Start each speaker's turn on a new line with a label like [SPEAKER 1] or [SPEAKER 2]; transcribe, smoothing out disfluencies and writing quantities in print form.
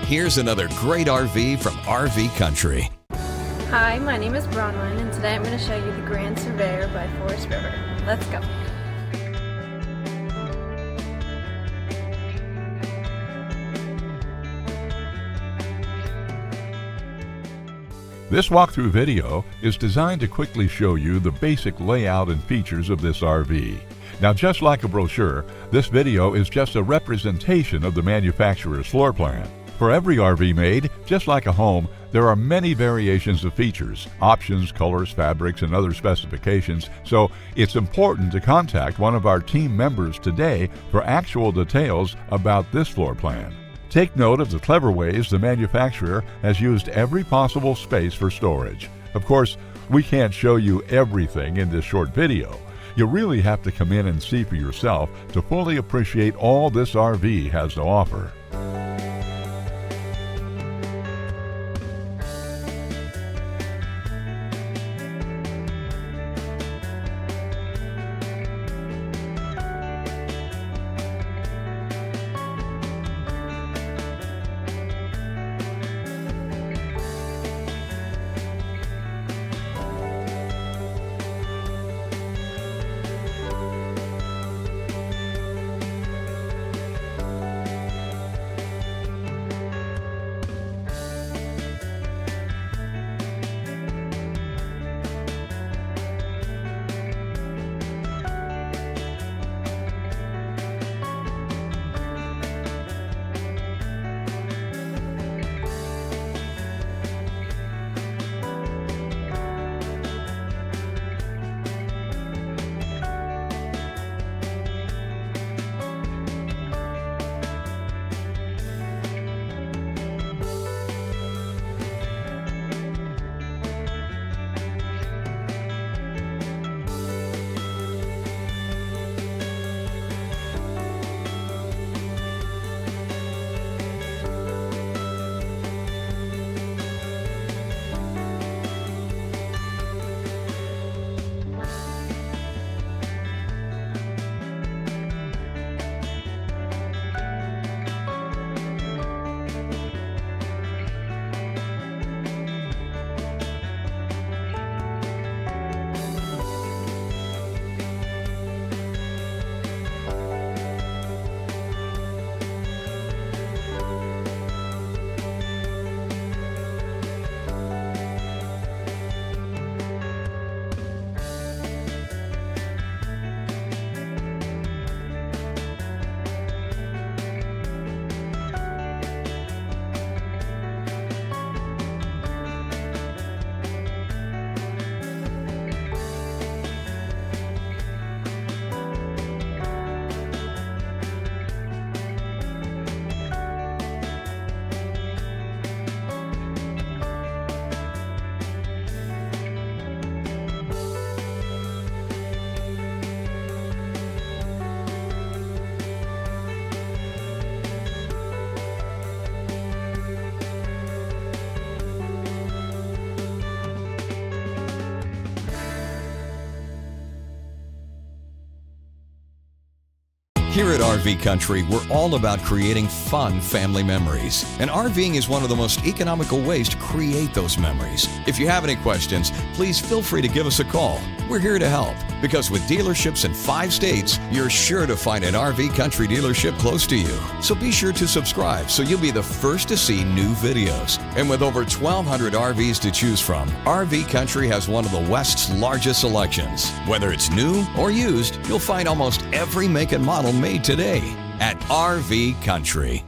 [SPEAKER 1] Here's another great RV from RV Country.
[SPEAKER 2] Hi, my name is Vernon, and today I'm going to show you the Grand Surveyor by Forest River. Let's go.
[SPEAKER 3] This walkthrough video is designed to quickly show you the basic layout and features of this RV. Now, just like a brochure, this video is just a representation of the manufacturer's floor plan. For every RV made, just like a home, there are many variations of features, options, colors, fabrics, and other specifications, so it's important to contact one of our team members today for actual details about this floor plan. Take note of the clever ways the manufacturer has used every possible space for storage. Of course, we can't show you everything in this short video. You really have to come in and see for yourself to fully appreciate all this RV has to offer.
[SPEAKER 1] Here at RV Country, we're all about creating fun family memories. And RVing is one of the most economical ways to create those memories. If you have any questions, please feel free to give us a call. We're here to help, because with dealerships in 5 states, you're sure to find an RV Country dealership close to you. So be sure to subscribe so you'll be the first to see new videos. And with over 1,200 RVs to choose from, RV Country has one of the West's largest selections. Whether it's new or used, you'll find almost every make and model made today at RV Country.